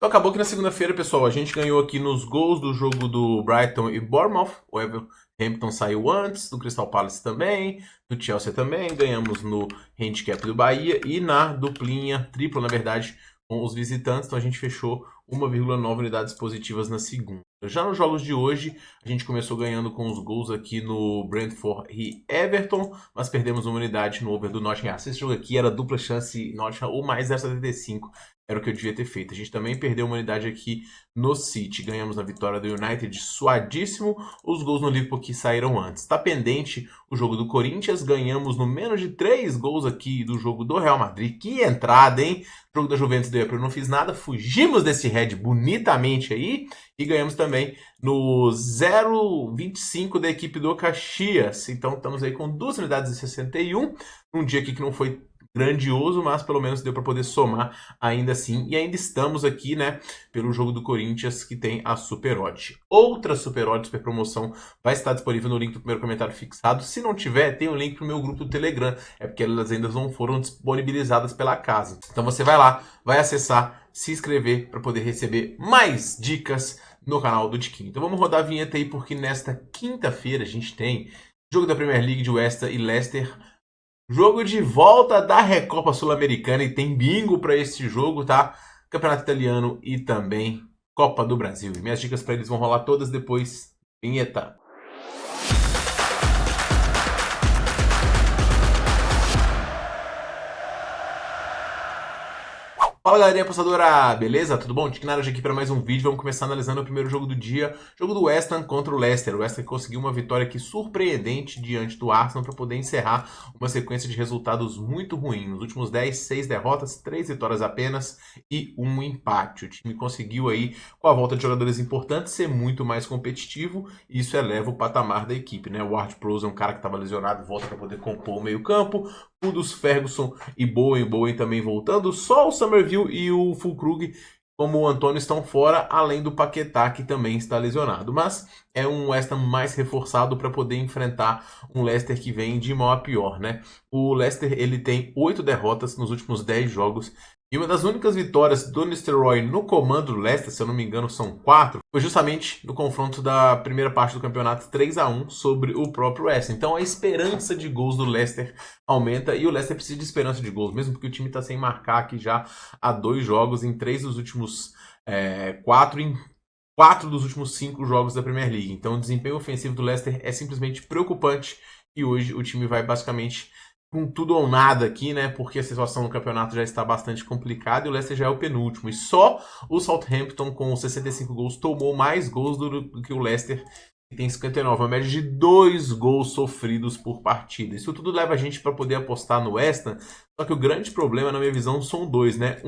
Então acabou que na segunda-feira, pessoal, a gente ganhou aqui nos gols do jogo do Brighton e Bournemouth. O Everton saiu antes, do Crystal Palace também, do Chelsea também. Ganhamos no handicap do Bahia e na duplinha, tripla na verdade, com os visitantes. Então a gente fechou 1,9 unidades positivas na segunda. Já nos jogos de hoje, a gente começou ganhando com os gols aqui no Brentford e Everton, mas perdemos uma unidade no over do Nottingham. Esse jogo aqui era dupla chance Nottingham ou mais 0,75. Era o que eu devia ter feito. A gente também perdeu uma unidade aqui no City. Ganhamos na vitória do United suadíssimo. Os gols no Liverpool que saíram antes. Está pendente o jogo do Corinthians. Ganhamos no menos de 3 gols aqui do jogo do Real Madrid. Que entrada, hein? Jogo da Juventus do April. Não fiz nada. Fugimos desse head bonitamente aí. E ganhamos também no 0,25 da equipe do Caxias. Então estamos aí com 2 unidades de 61. Um dia aqui que não foi grandioso, mas pelo menos deu para poder somar ainda assim. E ainda estamos aqui, né, pelo jogo do Corinthians, que tem a Super Odd. Outra Super Odd, Super Promoção, vai estar disponível no link do primeiro comentário fixado. Se não tiver, tem um link pro meu grupo do Telegram. É porque elas ainda não foram disponibilizadas pela casa. Então você vai lá, vai acessar, se inscrever para poder receber mais dicas no canal do Tiquinho. Então vamos rodar a vinheta aí, porque nesta quinta-feira a gente tem jogo da Premier League de West Ham e Leicester. Jogo de volta da Recopa Sul-Americana e tem bingo para esse jogo, tá? Campeonato Italiano e também Copa do Brasil. E minhas dicas para eles vão rolar todas depois. Vinheta. Fala galerinha apostadora, beleza? Tudo bom? Tiquinaraj aqui para mais um vídeo. Vamos começar analisando o primeiro jogo do dia, jogo do West Ham contra o Leicester. O West Ham conseguiu uma vitória aqui surpreendente diante do Arsenal para poder encerrar uma sequência de resultados muito ruins. Nos últimos 10, 6 derrotas, 3 vitórias apenas e um empate. O time conseguiu aí, com a volta de jogadores importantes, ser muito mais competitivo e isso eleva o patamar da equipe, né? O Ward-Prowse é um cara que estava lesionado, volta para poder compor o meio campo. Kudus, Ferguson e Bowen também voltando. Só o Summerville e o Füllkrug, como o Antônio, estão fora, além do Paquetá, que também está lesionado. Mas é um West Ham mais reforçado para poder enfrentar um Leicester que vem de mal a pior, né? O Leicester ele tem 8 derrotas nos últimos 10 jogos. E uma das únicas vitórias do Nistelrooy no comando do Leicester, se eu não me engano são 4, foi justamente no confronto da primeira parte do campeonato 3-1 sobre o próprio West Ham. Então a esperança de gols do Leicester aumenta e o Leicester precisa de esperança de gols, mesmo porque o time está sem marcar aqui já há 2 jogos, em 3 dos últimos 4, em 4 dos últimos 5 jogos da Premier League. Então o desempenho ofensivo do Leicester é simplesmente preocupante e hoje o time vai basicamente com tudo ou nada aqui, né? Porque a situação no campeonato já está bastante complicada e o Leicester já é o penúltimo. E só o Southampton, com 65 gols, tomou mais gols do que o Leicester, que tem 59. Uma média de 2 gols sofridos por partida. Isso tudo leva a gente para poder apostar no West Ham. Só que o grande problema, na minha visão, são 2, né?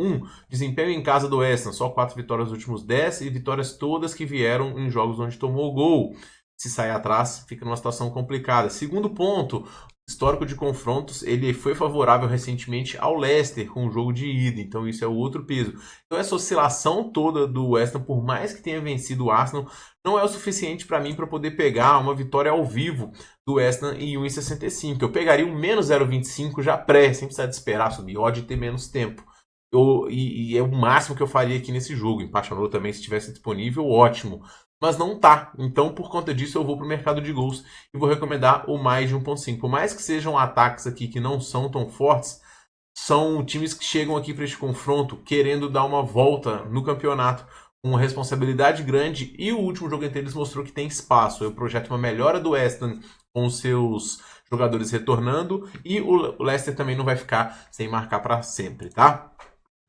Desempenho em casa do West Ham. Só 4 vitórias nos últimos 10 e vitórias todas que vieram em jogos onde tomou gol. Se sair atrás, fica numa situação complicada. Segundo ponto, histórico de confrontos, ele foi favorável recentemente ao Leicester com o jogo de ida, então isso é o outro peso. Então essa oscilação toda do West Ham, por mais que tenha vencido o Arsenal, não é o suficiente para mim para poder pegar uma vitória ao vivo do West Ham em 1,65. Eu pegaria um menos 0,25 já sem precisar de esperar subir odd e ter menos tempo. E é o máximo que eu faria aqui nesse jogo. Empate anula também, se estivesse disponível, ótimo. Mas não tá. Então, por conta disso, eu vou pro mercado de gols e vou recomendar o mais de 1,5. Por mais que sejam ataques aqui que não são tão fortes, são times que chegam aqui para este confronto querendo dar uma volta no campeonato com uma responsabilidade grande e o último jogo entre eles mostrou que tem espaço. Eu projeto uma melhora do West Ham com os seus jogadores retornando e o Leicester também não vai ficar sem marcar para sempre, tá?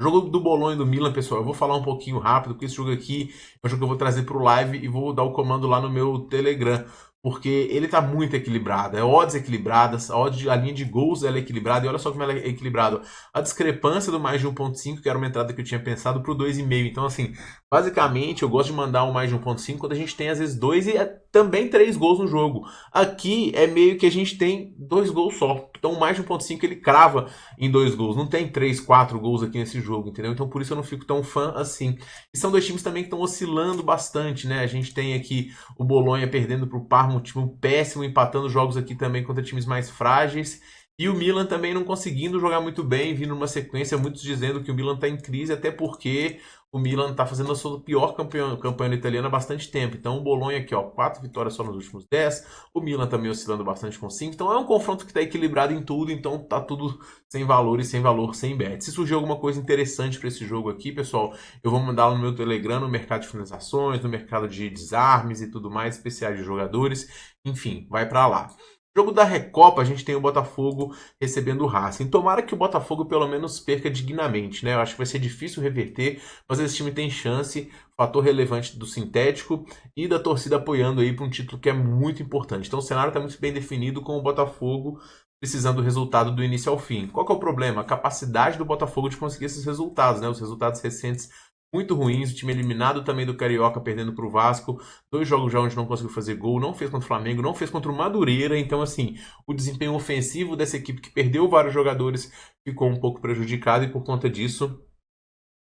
Jogo do Bolonha e do Milan, pessoal, eu vou falar um pouquinho rápido, porque esse jogo aqui é um jogo que eu vou trazer para o live e vou dar o comando lá no meu Telegram, porque ele tá muito equilibrado, odds equilibradas, a linha de gols ela é equilibrada, e olha só como ela é equilibrada, a discrepância do mais de 1,5, que era uma entrada que eu tinha pensado, pro 2,5, então assim, basicamente eu gosto de mandar um mais de 1,5 quando a gente tem às vezes 2 e também 3 gols no jogo, aqui é meio que a gente tem 2 gols só, então mais de 1,5 ele crava em 2 gols, não tem 3, 4 gols aqui nesse jogo, entendeu? Então por isso eu não fico tão fã assim, e são 2 times também que estão oscilando bastante, né, a gente tem aqui o Bolonha perdendo pro Parma, um time péssimo, empatando jogos aqui também contra times mais frágeis. E o Milan também não conseguindo jogar muito bem, vindo numa sequência, muitos dizendo que o Milan está em crise, até porque o Milan está fazendo a sua pior campanha italiana há bastante tempo. Então o Bolonha aqui, ó, 4 vitórias só nos últimos 10. O Milan também oscilando bastante com 5. Então é um confronto que está equilibrado em tudo. Então tá tudo sem valor e sem valor, sem bet. Se surgir alguma coisa interessante para esse jogo aqui, pessoal, eu vou mandar lá no meu Telegram, no mercado de finalizações, no mercado de desarmes e tudo mais, especiais de jogadores. Enfim, vai para lá. Jogo da Recopa, a gente tem o Botafogo recebendo o Racing. Tomara que o Botafogo pelo menos perca dignamente, né? Eu acho que vai ser difícil reverter, mas esse time tem chance, fator relevante do sintético e da torcida apoiando aí para um título que é muito importante. Então o cenário está muito bem definido com o Botafogo precisando do resultado do início ao fim. Qual que é o problema? A capacidade do Botafogo de conseguir esses resultados, né? Os resultados recentes muito ruins, o time eliminado também do Carioca, perdendo para o Vasco, 2 jogos já onde não conseguiu fazer gol, não fez contra o Flamengo, não fez contra o Madureira, então assim, o desempenho ofensivo dessa equipe que perdeu vários jogadores ficou um pouco prejudicado e por conta disso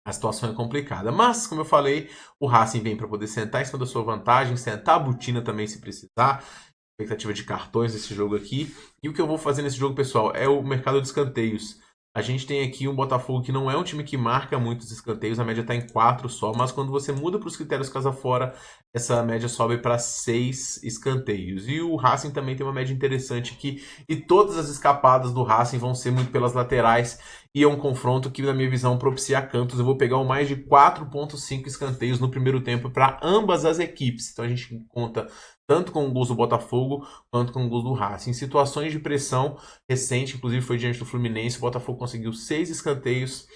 a situação é complicada. Mas, como eu falei, o Racing vem para poder sentar em cima da sua vantagem, sentar a botina também se precisar, expectativa de cartões nesse jogo aqui, e o que eu vou fazer nesse jogo, pessoal, é o mercado de escanteios. A gente tem aqui um Botafogo que não é um time que marca muitos escanteios, a média está em 4 só, mas quando você muda para os critérios casa fora, essa média sobe para 6 escanteios. E o Racing também tem uma média interessante aqui, e todas as escapadas do Racing vão ser muito pelas laterais, e é um confronto que, na minha visão, propicia cantos. Eu vou pegar mais de 4,5 escanteios no primeiro tempo para ambas as equipes. Então a gente conta tanto com o gols do Botafogo quanto com o gols do Racing. Em situações de pressão recente, inclusive foi diante do Fluminense, o Botafogo conseguiu 6 escanteios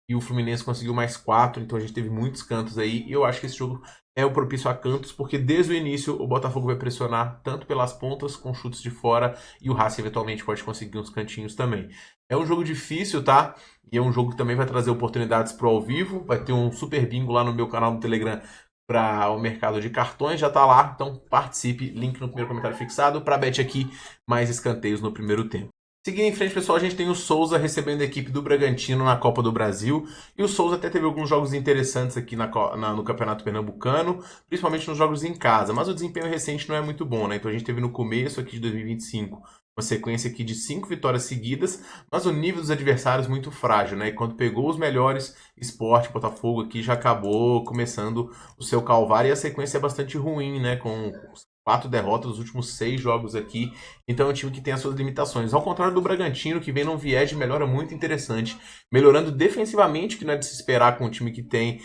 e o Fluminense conseguiu mais 4, então a gente teve muitos cantos aí, e eu acho que esse jogo é o propício a cantos, porque desde o início o Botafogo vai pressionar tanto pelas pontas, com chutes de fora, e o Racing eventualmente pode conseguir uns cantinhos também. É um jogo difícil, tá? E é um jogo que também vai trazer oportunidades pro ao vivo, vai ter um super bingo lá no meu canal no Telegram, para o mercado de cartões, já está lá, então participe, link no primeiro comentário fixado, para bet aqui, mais escanteios no primeiro tempo. Seguindo em frente, pessoal, a gente tem o Souza recebendo a equipe do Bragantino na Copa do Brasil, e o Souza até teve alguns jogos interessantes aqui no Campeonato Pernambucano, principalmente nos jogos em casa, mas o desempenho recente não é muito bom, né? Então a gente teve no começo aqui de 2025 uma sequência aqui de 5 vitórias seguidas, mas o nível dos adversários muito frágil, né? E quando pegou os melhores, Sport, Botafogo aqui já acabou começando o seu calvário, e a sequência é bastante ruim, né? Com 4 derrotas nos últimos 6 jogos aqui, então é um time que tem as suas limitações. Ao contrário do Bragantino, que vem num viés de melhora muito interessante, melhorando defensivamente, que não é de se esperar com um time que tem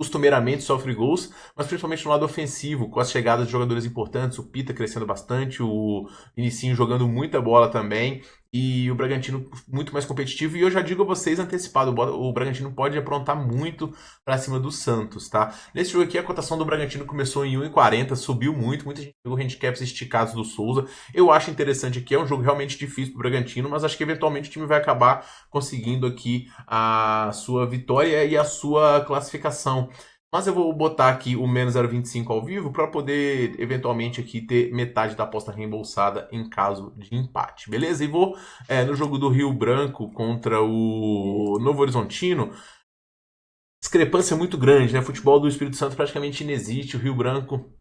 costumeiramente sofre gols, mas principalmente no lado ofensivo, com as chegadas de jogadores importantes, o Pita crescendo bastante, o Vinicinho jogando muita bola também, e o Bragantino muito mais competitivo. E eu já digo a vocês antecipado, o Bragantino pode aprontar muito para cima do Santos, tá? Nesse jogo aqui a cotação do Bragantino começou em 1,40, subiu muito, muita gente pegou handicaps esticados do Souza. Eu acho interessante aqui, é um jogo realmente difícil pro Bragantino, mas acho que eventualmente o time vai acabar conseguindo aqui a sua vitória e a sua classificação. Mas eu vou botar aqui o menos 0,25 ao vivo para poder eventualmente aqui ter metade da aposta reembolsada em caso de empate, beleza? E vou no jogo do Rio Branco contra o Novo Horizontino, discrepância muito grande, né? Futebol do Espírito Santo praticamente inexiste, o Rio Branco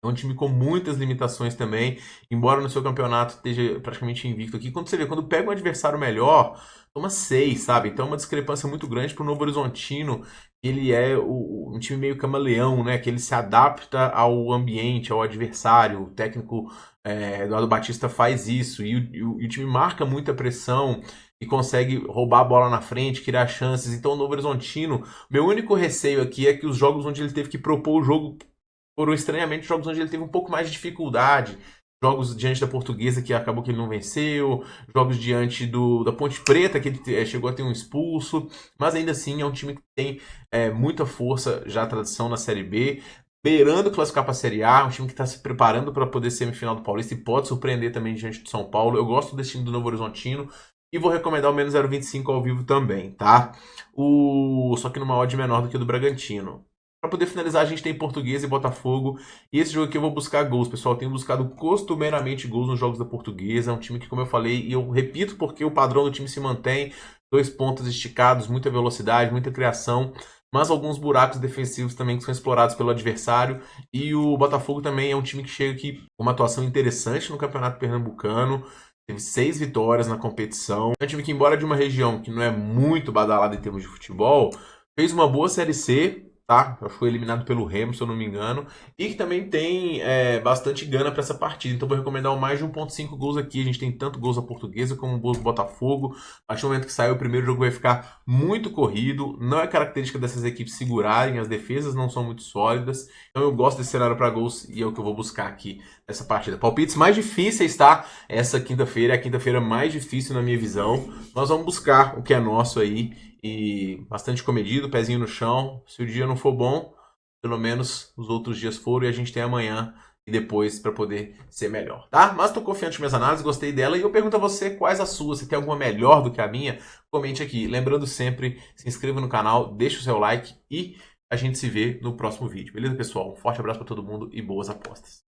é um time com muitas limitações também, embora no seu campeonato esteja praticamente invicto aqui. Quando você vê, quando pega um adversário melhor, toma 6, sabe? Então é uma discrepância muito grande para o Novo Horizontino. Ele é um time meio camaleão, né? Que ele se adapta ao ambiente, ao adversário. O técnico Eduardo Batista faz isso. E o time marca muita pressão e consegue roubar a bola na frente, criar chances. Então o Novo Horizontino, meu único receio aqui é que os jogos onde ele teve que propor o jogo foram estranhamente jogos onde ele teve um pouco mais de dificuldade. Jogos diante da Portuguesa, que acabou que ele não venceu. Jogos diante da Ponte Preta, que ele chegou a ter um expulso. Mas ainda assim é um time que tem muita força, já tradição na Série B. Beirando classificar para a Série A. Um time que está se preparando para poder ser semifinal do Paulista e pode surpreender também diante do São Paulo. Eu gosto desse time do Novo Horizontino. E vou recomendar o menos 0,25 ao vivo também, tá? Só que numa odd menor do que o do Bragantino. Para poder finalizar, a gente tem Portuguesa e Botafogo. E esse jogo aqui eu vou buscar gols, pessoal. Eu tenho buscado costumeiramente gols nos jogos da Portuguesa. É um time que, como eu falei, e eu repito porque o padrão do time se mantém. 2 pontos esticados, muita velocidade, muita criação. Mas alguns buracos defensivos também que são explorados pelo adversário. E o Botafogo também é um time que chega aqui com uma atuação interessante no Campeonato Pernambucano. Teve 6 vitórias na competição. É um time que, embora de uma região que não é muito badalada em termos de futebol, fez uma boa Série C, tá? Foi eliminado pelo Remo, se eu não me engano. E que também tem bastante gana para essa partida. Então vou recomendar o mais de 1,5 gols aqui. A gente tem tanto gols da Portuguesa como gols do Botafogo. A partir do momento que sair o primeiro jogo vai ficar muito corrido. Não é característica dessas equipes segurarem, as defesas não são muito sólidas. Então eu gosto desse cenário para gols e é o que eu vou buscar aqui nessa partida. Palpites mais difíceis, tá? Essa quinta-feira é a quinta-feira mais difícil na minha visão. Nós vamos buscar o que é nosso aí. E bastante comedido, pezinho no chão. Se o dia não for bom, pelo menos os outros dias foram e a gente tem amanhã e depois para poder ser melhor, tá? Mas tô confiante nas minhas análises, gostei dela e eu pergunto a você quais as suas. Se tem alguma melhor do que a minha, comente aqui. Lembrando sempre, se inscreva no canal, deixa o seu like e a gente se vê no próximo vídeo. Beleza, pessoal? Um forte abraço para todo mundo e boas apostas.